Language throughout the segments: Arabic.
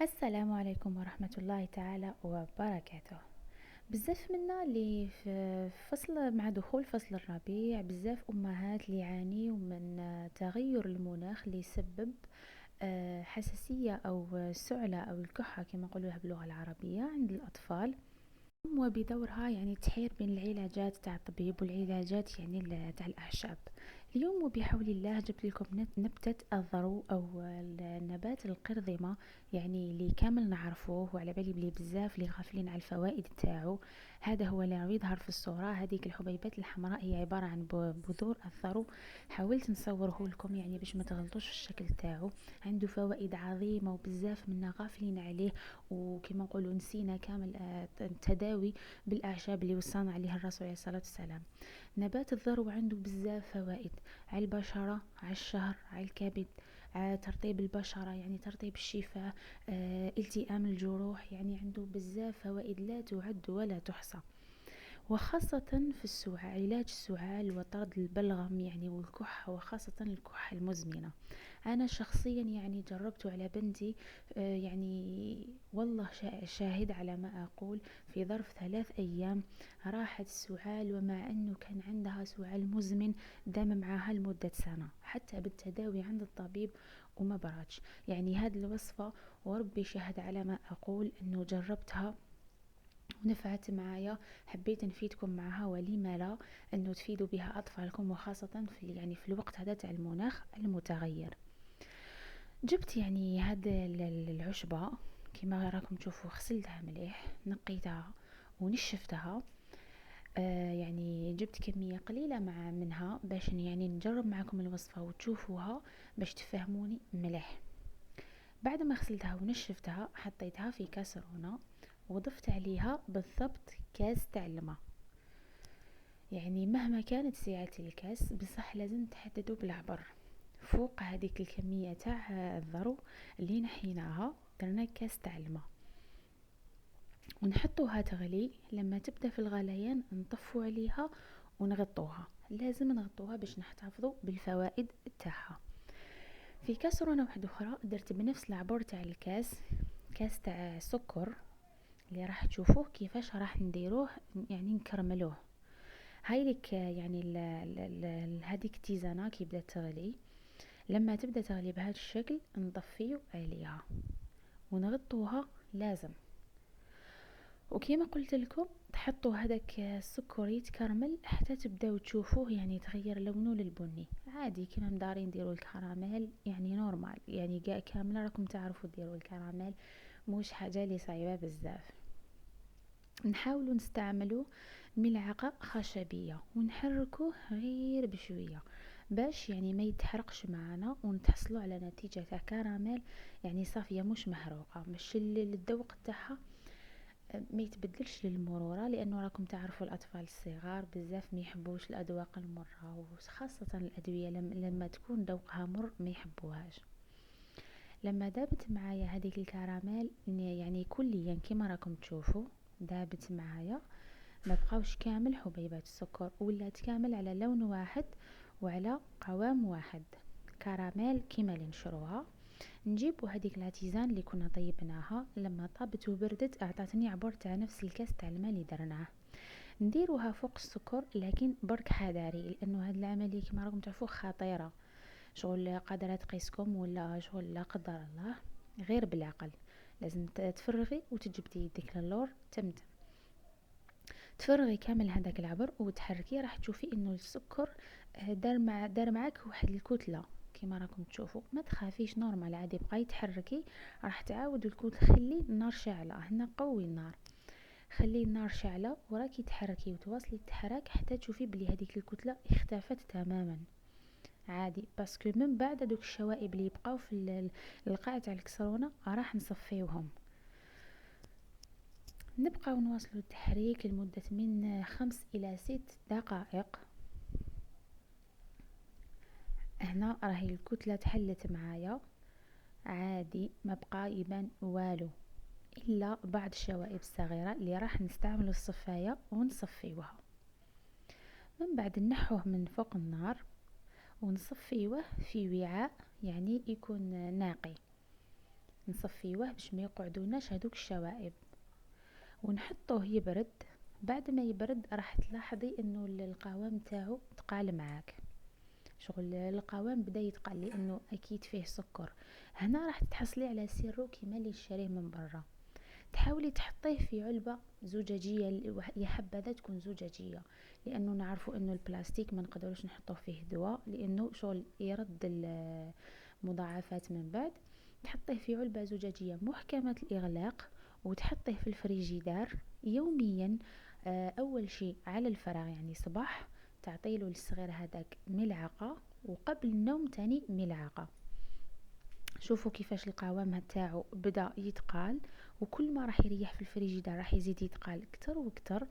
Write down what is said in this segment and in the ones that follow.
السلام عليكم ورحمة الله تعالى وبركاته. بزاف منا اللي في فصل مع دخول فصل الربيع، بزاف أمهات اللي يعانيوا من تغير المناخ اللي يسبب حساسية أو سعلة أو الكحة كما نقولوها باللغة العربية عند الأطفال. وبدورها يعني تحير بين العلاجات تاع الطبيب والعلاجات يعني تاع الأعشاب. اليوم وبحول الله جبت لكم نبتة الذرو أو النبات القرضمة، يعني اللي كامل نعرفوه وعلى بالي بلي بزاف اللي غافلين على الفوائد تاعو. هذا هو اللي راهو يظهر في الصورة، هذيك الحبيبات الحمراء هي عبارة عن بذور الذرو. حاولت نصوره لكم يعني باش ما تغلطوش في الشكل تاعو. عنده فوائد عظيمة وبزاف منا غافلين عليه، وكما نقولوا نسينا كامل التداوي بالاعشاب اللي وصانا عليها الرسول عليه الصلاه والسلام. نبات الذرو عنده بزاف فوائد على البشره، على الشهر، على الكبد، على ترطيب البشرة يعني ترطيب الشفاه، التئام الجروح، يعني عنده بزاف فوائد لا تعد ولا تحصى. وخاصة في السعال، علاج السعال وطرد البلغم يعني والكحة، وخاصة الكحة المزمنة. أنا شخصيا يعني جربته على بنتي، يعني والله شاهد على ما أقول. في ظرف 3 أيام راحت السعال، ومع أنه كان عندها سعال مزمن دام معها لمدة سنة حتى بالتداوي عند الطبيب وما براتش. يعني هذه الوصفة وربي شهد على ما أقول أنه جربتها ونفعت معايا، حبيت نفيدكم معها ولما لا انه تفيدوا بها اطفالكم، وخاصة في يعني في الوقت هذا تاع المناخ المتغير. جبت يعني هاد العشبة كما راكم تشوفوا، غسلتها مليح، نقيتها ونشفتها. يعني جبت كمية قليلة منها باش يعني نجرب معكم الوصفة وتشوفوها باش تفهموني مليح. بعد ما غسلتها ونشفتها حطيتها في كاسرونة وضفت عليها بالضبط كاس تاع الماء. يعني مهما كانت سعة الكاس بصح لازم تحددوا بالعبر. فوق هذيك الكمية تاع الذرو اللي نحيناها درنا كاس تاع الماء ونحطوها تغلي. لما تبدا في الغليان نطفوا عليها ونغطوها، لازم نغطوها باش نحتفظوا بالفوائد تاعها. في كاسرونه واحده اخرى درت بنفس العبور تاع الكاس كاس تاع سكر اللي راح تشوفوه كيفاش راح نديروه يعني نكرملوه. هاي لك يعني هذيك التيزانه كي بدات تغلي، لما تبدا تغلي بهذا الشكل نطفيو عليها ونغطوها لازم. وكيما قلت لكم تحطوا هذاك السكر يتكرمل حتى تبداو تشوفوه يعني يتغير لونه للبني عادي كيما مدارين نديروا الكراميل، يعني نورمال يعني كامل راكم تعرفوا ديروا الكراميل، مش حاجه اللي صعيبه بزاف. نحاولوا نستعملوا ملعقة خشبية ونحركوه غير بشوية باش يعني ما يتحرقش معنا ونتحصلوا على نتيجة تاع كراميل يعني صافية مش محروقة، مش الذوق تاعها ما يتبدلش للمرورة، لانه راكم تعرفوا الاطفال الصغار بزاف ما يحبوش الاذواق المرة، وخاصة الادوية لما تكون ذوقها مر ما يحبوهاش. لما دابت معايا هذيك الكراميل يعني كليا كما راكم تشوفوا دابت معايا، ما بقاوش كامل حبيبات السكر، ولات كامل على لون واحد وعلى قوام واحد، كراميل كيما اللي نشروها. نجيبو هذيك لاتيزان اللي كنا طيبناها، لما طابت وبردت اعطتني عبور تاع نفس الكاس تاع الماء اللي درناه. نديروها فوق السكر لكن برك حذاري، لانه هاد العمليه كما راكم تعرفوا خطيره، شغل قادره تقيسكم ولا شغل لا قدر الله، غير بالعقل. لازم تفرغي وتجبدي يدك للور تمتم، تفرغي كامل هذاك العبر وتحركيه، راح تشوفي انه السكر دار معاك واحد الكتله كما راكم تشوفوا. ما تخافيش نورمال عادي، بقاي تحركي راح تعاود الكتله. خلي النار شاعله، هنا قوي النار، خلي النار شاعله وراكي تحركي وتواصلي التحرك حتى تشوفي بلي هذيك الكتله اختفت تماما عادي. باسكو من بعد دوك الشوائب اللي يبقاو في القاع تاع الكسرونه راح نصفيوهم. نبقى ونواصل التحريك لمدة من 5 إلى 6 دقائق. هنا راهي الكتلة تحلت معايا عادي، ما بقى يبان والو إلا بعض الشوائب الصغيرة اللي راح نستعمل الصفاية ونصفيوها. من بعد نحوه من فوق النار ونصفيوه في وعاء يعني يكون ناقي. نصفيوه باش ما يقعدوناش هذوك الشوائب، ونحطوه يبرد. بعد ما يبرد راح تلاحظي انه القوام تاعو تقال معاك، شغل القوام بدا يتقل لانه اكيد فيه سكر. هنا راح تحصلي على سيرو كيما اللي تشريه من برا. تحاولي تحطيه في علبة زجاجية، يا حبذا تكون زجاجية، لانه نعرفوا انه البلاستيك ما نقدروش نحطوه فيه دواء لانه شغل يرد المضاعفات من بعد. تحطيه في علبة زجاجية محكمة الإغلاق، وتحطيه في الفريجيدار يوميا. أول شيء على الفراغ يعني صباح تعطيله للصغير هذاك ملعقة، وقبل النوم تاني ملعقة. شوفوا كيفاش القوام تاعو بدا يتقال، وكل ما راح يريح في الفريجيدار راح يزيد يتقال اكتر واكتر.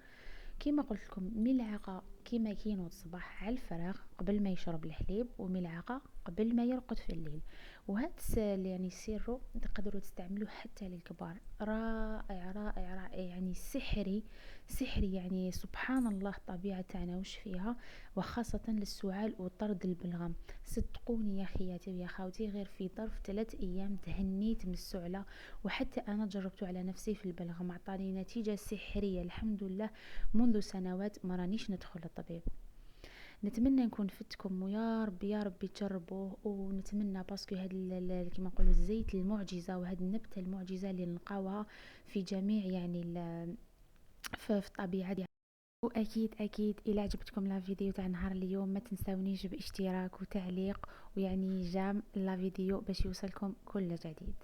كيما قلت لكم ملعقه كيما كينوض الصباح على الفراغ قبل ما يشرب الحليب، وملعقه قبل ما يرقد في الليل. وهذا يعني السيرو تقدروا تستعملوه حتى للكبار. رائع رائع رائع، يعني سحري سحري، يعني سبحان الله الطبيعه تاعنا وش فيها، وخاصه للسعال وطرد البلغم. صدقوني يا خياتي ويا خاوتي، غير في ظرف 3 ايام تهنيت من السعله. وحتى انا جربته على نفسي في البلغم، عطاني نتيجه سحريه الحمد لله. منذ سنوات ما رانيش ندخل الطبيب. نتمنى نكون فدتكم، ويا ربي يا ربي تجربوه. ونتمنى باسكو هاد كيما نقولوا الزيت المعجزه، وهاد النبته المعجزه اللي نلقاوها في جميع يعني في الطبيعه دي. واكيد اكيد الى عجبتكم لا فيديو تاع نهار اليوم ما تنساونيش باشتراك وتعليق، ويعني جام لا فيديو باش يوصلكم كل جديد.